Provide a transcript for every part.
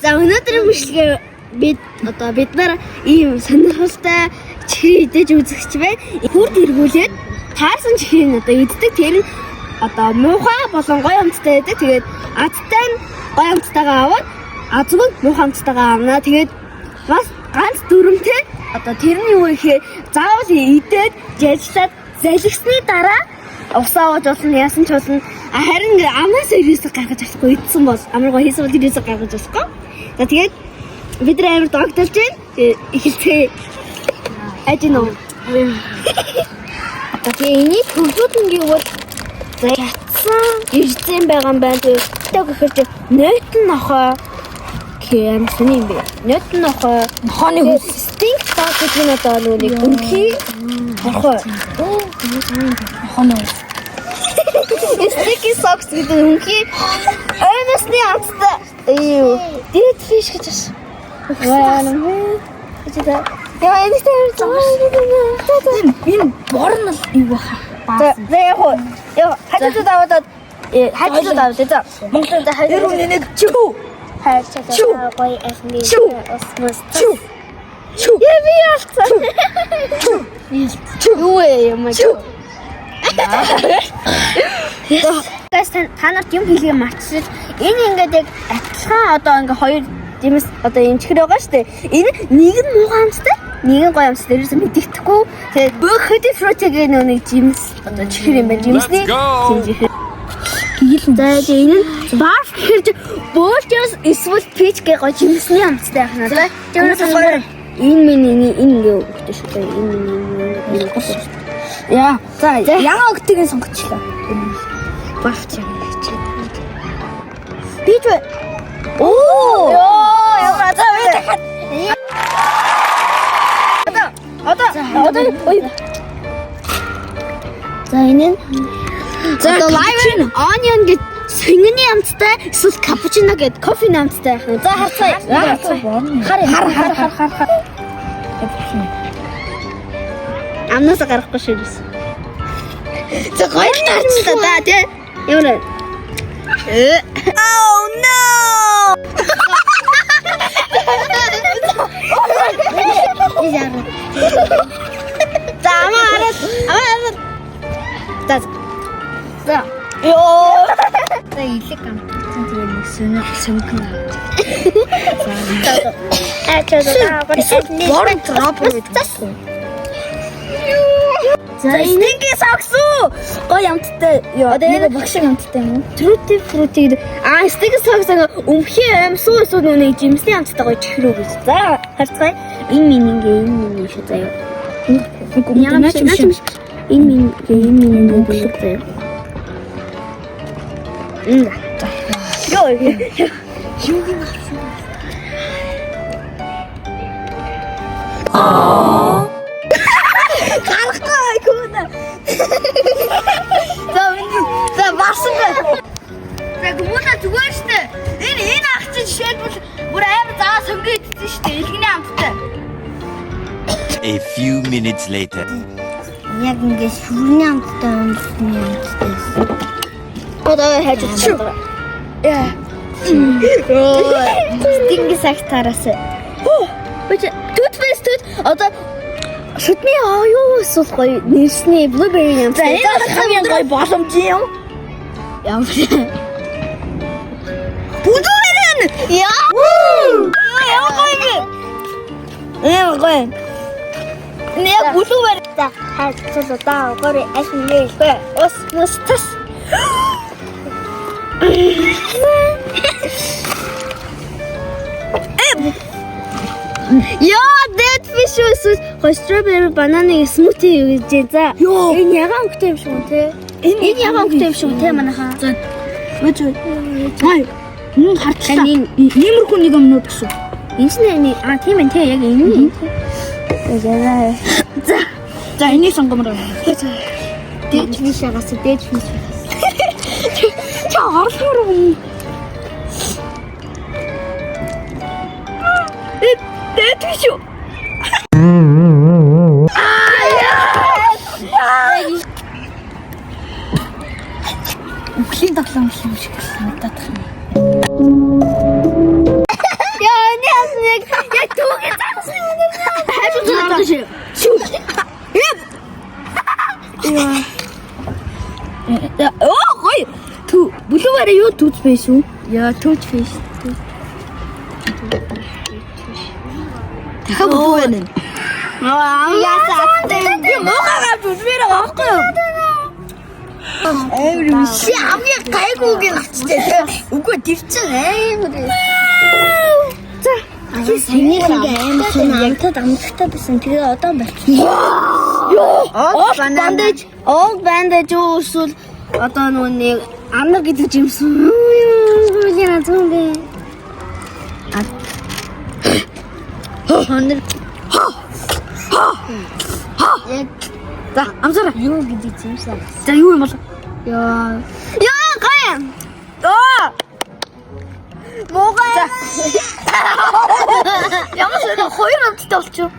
За өнөөдрийн бичлэгээ бид нар ийм сонирхолтой чихрийн идэж үзэгч байна. Хурд эргүүлээд таарсан чихрийн иддэг. Тэр нь муухай болон гоё амттай байдаг. Тэгээд адтай нь гоё амттайгаа аваад азгүй муухай амттайгаа авнаа. Тэгээд бас ганц дүрмтэй тэрний юу ихээр заавал идээд ажиллаад залгисны дараа усаа ууж болно, яасан ч болно. Харин амнаас ирээсээ гаргаж авахгүй идсэн бол амаргаа хийсэн бол ирээсээ гаргаж авахгүй. За тэгээд бид нар амар догдолж байна. Эхэлцгээе. Ажиноо. Тэгээд энийг хөвгүүднгийн бол ятсан ирсэн байгаа юм байна. Тэгээд гэхээр нөтн нохой кэмсэн юм бэ. Нөтн нохойны стинг таг гэж нэг нэг үнхий нохой. Нохойно. Sticky socks гэдэг үнхий ойносны амттай юу dead fish гэж байна. Яа энэ борн л юу баха. За яа хажууд аваад за Монголд хажууд нэг чүү гоё ахны осмос чүү яви яалцсан чүү юм аа. Гайс та нарт юм хэлгээ мартчихвол энэ ингээд яг адилхан ингээ хоёр жимс энэ чихэр байгаа шүү дээ. Энэ нэг нь муухай амттай, нэг нь гоё амттай. Тэрээс мэддэхгүй. Тэгээд бүх хэдий фрутигийн нэг жимс чихэр юм байна. Жимсний чихэр. За энэ нь барф гэхэрж боолчос эсвэл пич гэх гоё жимсний амттай байна. За тэрээс гоё энэ миний энэ ингээ өгдөө шүү дээ. Энэ яа, за яга өгдөгийг сонгочлаа. Барф чиг. Пич вэ? Оо! Яа, за ой. За энэ нь lime onion гэж сэнгний амттай эсвэл cappuccino гэдэг кофе амттай байна. За харцгаая. Хар. Амнаас гарахгүй ширээс. За гоё тарцлаа да тий. Ямар Oh no! За ёо. За илэг ам. Тэгээд нэг сөнгөн. Борн дроп гэдэг. За энийг сагсуу. Гоё амттай. Ёо энэ багшиг амттай юм уу? Tutti frutti гэдэг. Стик сагсаа өмхий амьсуу эсвэл нүг жимсний амттай гоё чихрүү гэж. За харцгаая. Энэ миний шүү заяа. Ямар ч юм. Энэ миний бүлэг заяа. Ёо. Юу юм бэ? Гарахгүй гүнэ. За басан бэ. За гүнэ зүгээр штэ. Энэ ах чинь жишээлбэл бүр амар заа сөнгөө идсэн штэ. Илгэний амттай. A few minutes later. Яг ингэ шүрний амттай өмсний амттай. Одоо хайж чив. Яа. Стинги сагтараас. Бич toothpaste одоо шүтний юу эсвэл гоё нэрсний blueberry юм. За энэ хамгийн гоё боломж юм. Ямар бүдүүрэн. Яа. Ямар гоё. Нэ бүдүүрэн. За хайцлаа даа гоё ашиглээ. Ус мустас. Яа, dead fish ус strawberry banana smoothie юу гэж за. Энэ ягаан хөхтэй юм шиг үү те? Энэ ягаан хөхтэй юм шиг үү те манайхаа. За. Өчөө. Хай. Хартлаа. Иймэрхүү нэг юмнууд гэсэн. Энэ нь тийм ээ те яг энэ. За энийг сонгомоор. Dead fish ягаас dead fish. Ча орлоор юм. Dead fish. Үхлийн тоглоом юм шиг надад. фиш үү? Яа, түүч фиш. дахиад бүлгүй байна. Яасаа. Би муугаа бүлмээр авахгүй юу? Чи хамгийн гайгүйг авчихжээ. Үгүй тэр чинь амар. За. Санийх амар амтад амттай байсан. Тэгээ одоо болчихсон. Old bandage юу эсвэл одоо нүг амнаг гэдэг жимсэн. Яа зүүн бэ? Хонор. За, амсараа. Юу гэдэг жимсэн. За, юу юм бол? Яа, гай. Муугаа. Ямар ч нэг хоёр амттай болчих.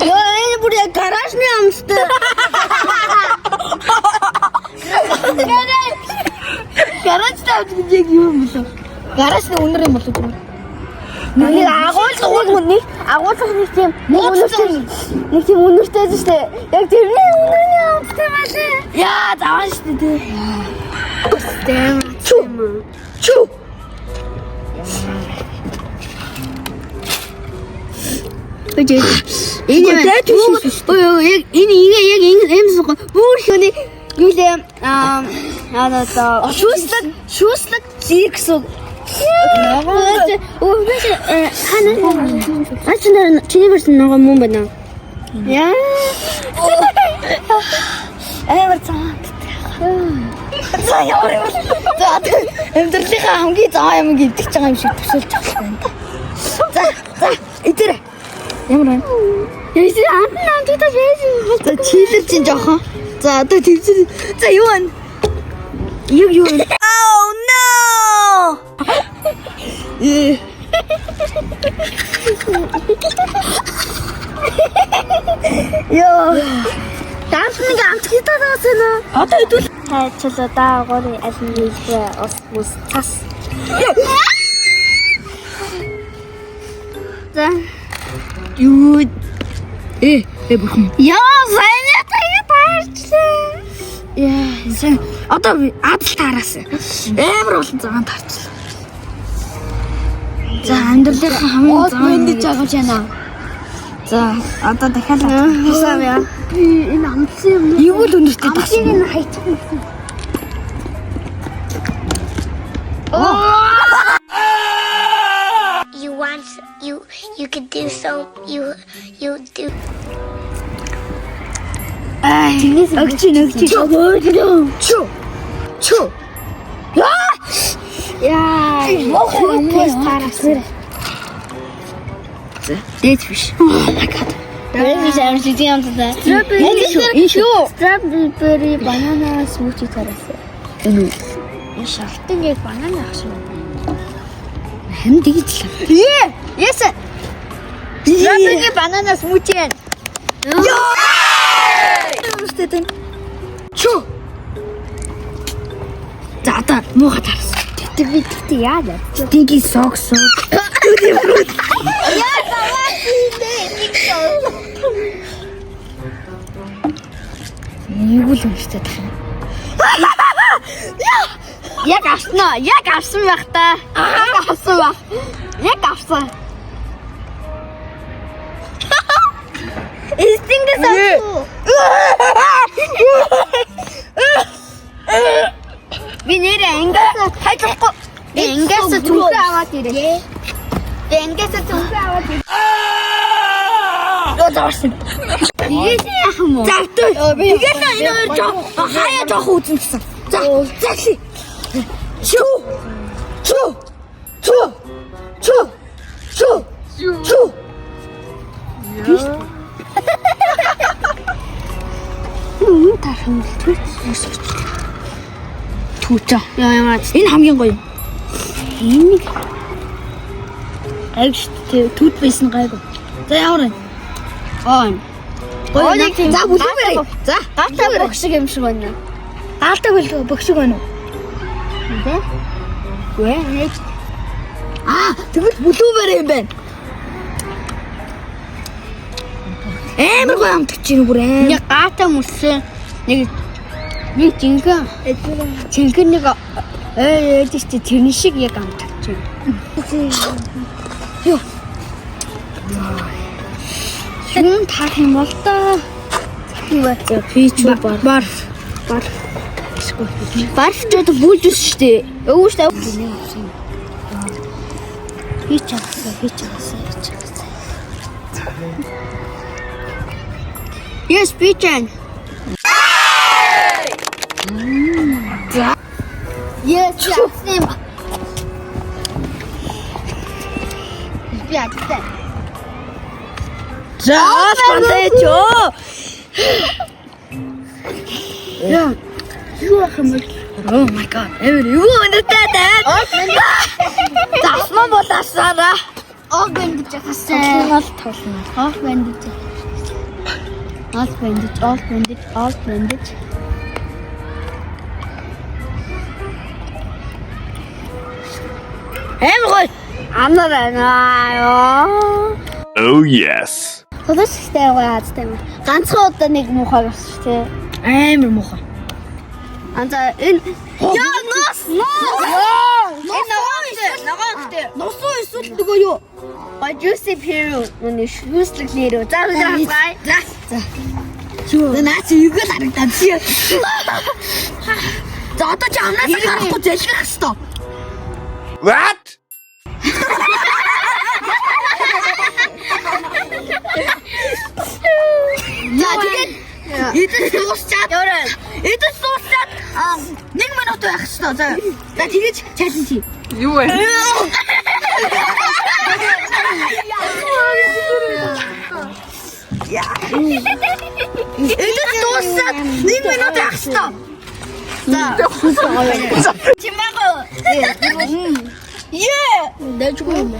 Яа, энэ бүр яг гаражны амттай. Гараж тавьж гэж юу юм бэ? Гаражны үнэр юм болов уу? Нэг агуулгах нэг тийм нэг тийм үнэртэй шүү дээ. Яг тэрний үнэрний амттай байлаа. Яа, заваа шүү дээ. Дэм. Чу. Энэ яг энэ яг бүр хөний юу лээ шүүслэг зиркс чиний версн нөгөө мөн байна. Яа. Амар цаа. За яа. За амьдралынхаа хамгийн заа юм гэдэг ч байгаа юм шиг төсөөлж байна. За идэрэ. Ямар байна? Яа амттай байсан. За чилэр чинь жоохон. За одоо төвчл. За юу вэ? Юу вэ? Oh no! Яа. Даанчныг амттай таасан уу? Одоо хэдүүл. Хайчлаа даагуурын аль нь хэлбэ ус цас. За. Юу? Бурхан. Яа, сайн таарчлаа. Яа, сайн. Одоо би адал таараасан. Амар болон цагаан таарчлаа. За амьдралынхаа хамгийн зам эндэж байгаа ч яана. За одоо дахиад хасав яа. Энэ амтсан юм. Юу л өнөртэй таарсан. Энэ хайчих юм. You could do so you do. Өгч. Чу. Яа, Мохоос таарсан. Дээд биш. Бэби сайн жижиг юм даа. Strawberry banana smoothie тараасан. Энэ шалтан яг банана ах шиг. хэн дийдл. Yes. Strawberry banana smoothie. Ёо! Үстэйдэн. Чу. За одоо муухай таарсан. Тэгтээ яа. Тинки сокс. Юу л үнэтэй тах. Яг авсан байх та. Яг авсан. Эстингээс авсан. Би нэрээ ингээс хайхгүй. Ингээс түнхээ аваад ирээ. Юу заарсан. Игээш яах юм уу? Завтай. Тэгээд энэ хоёр жоо хаяа жоох үзэнсэн. За, загли. Чу. Юу таах юм бэ? Түүчээ. Яа. Энэ хамгийн гоё. Энийг Айгш түүт байсан гайгүй. За яваа. он. За бүлгээрэй. За, Гатаа бөх шиг юм шиг байна. гаалтай бөгшөг байна уу? Тэ? Гүй. тэгвэл блүүбер юм байна. Амар гоё амтгч чинь бүр аа. Нэг гаатай мөссөн нэг жинхэнэ нэг ээдэж чи тэрний шиг яг амтгч юм. Юу. Хүн таах юм бол та. Пич бар. Барф ч одоо бүлж ус штэ. Өвөө штэ. Пич аа. Yes, пичэн. Yes, яасан. Яасан. За, спонтейч ёо. Яа. Юу ах юм бэ? Oh my god. Эвэр юу өнөтэй таа. Засмаа болаасаараа. Ог бэндэж хасаа. Толгоол толно. Ог бэндэж. Ог бэндэж. Эм гой. Амар байна. Oh yes. Хөдөлсөйтэй байгаадтай юм. Ганцхан удаа нэг муухай болсон шүү дээ. Амар муухай. Анзаа энэ Яа, нос. ногоонтэй. Носоо эсвэл нөгөө юу? Juicy Peru нүний шүүслэглээрөө. За. Наач юу л харагдаад чи. За одоо чи амнаас гарахгүй зэлгэх хэвээр. What? За тэгээд эдэн суусчаад 1 минут байх хэвээр. За тэгэж чален чи. Юу вэ? Эдэн суусчаад 1 минут байх хэвээр. За. Чимэго. Дэжгүй юм.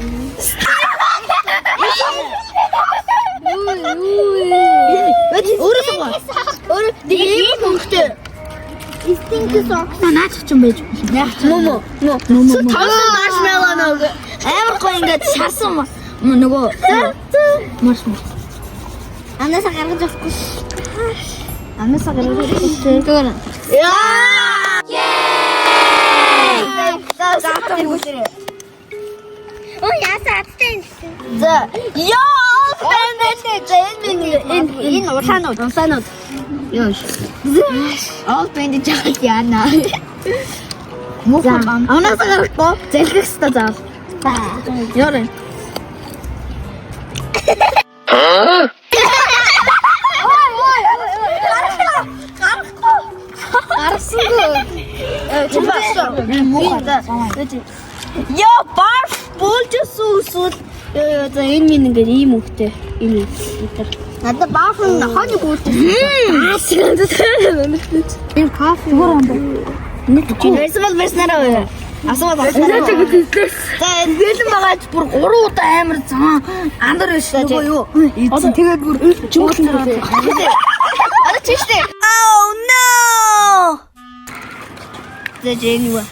Өөрөө нэг ийм хөнгөтэй. Стинкс сокс. Наач ч юм байж. Мөмө. Тоосон маршмеллоу нөгөө амар гоё ингээд шарсан нөгөө маршмеллоу. Анасаа гаргаж авахгүй. Тэгвэл. Яа! За тэргүүлээ. Оо ясаа аттай. За. Яа! Энэ урсаанууд. Ёш. Ол бэнд жахал яана. Муухай. Анаас гарахгүй. Зэлгэх хэвээр заавал. Ёрын. Яа, барф болжсэн үсвэл за энэ минь ингээд ийм үгтэй. Энэ метр. Надад баахан хооны бүлтэй. Энэ кофе нэг чинь верснараа. Асуу байна. За бэлэн байгаа ч бүр 3 удаа амар зам андар биш нөгөө юу. Одоо тэгээд бүр чөөлөн байна. Одоо чиштэй. Oh no. Зэжэнийва.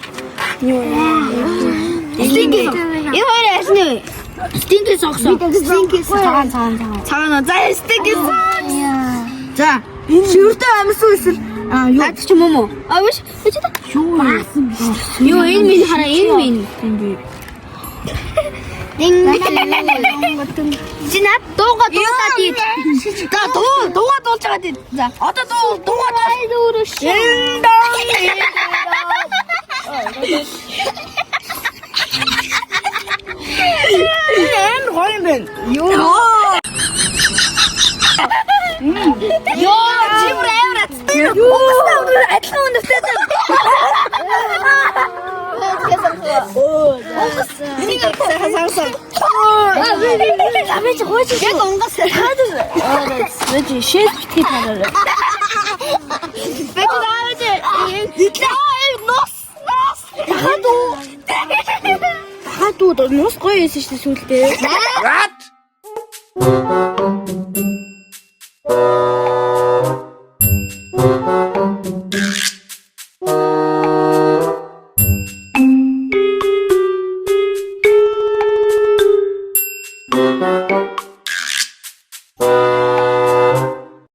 Стинки. Юу яасны? Стинки соксон. Стинки Цагаан. За стинки. За энэ шүртэй амьсан эсвэл юу Ад ч юм уу? Авш. юу яасан бэ? Юу энэ минь хараа энэ минь. Чинад дууга дуулаад ий. За дуугаа дуулж байгаа тийм. За одоо дуугаа Дөрөш. энэ гоё юм байна. Юу? Ёо, жимэр аврат. Юу? Адилхан үнэтэй. Энийг хасаа. Амиж гооч яг онгоос хаадаг. Мэж шэс битгий танаа. Бэт дааж. Нос. Хатуу нос гоё эсэж сүлдээ. What? Bye.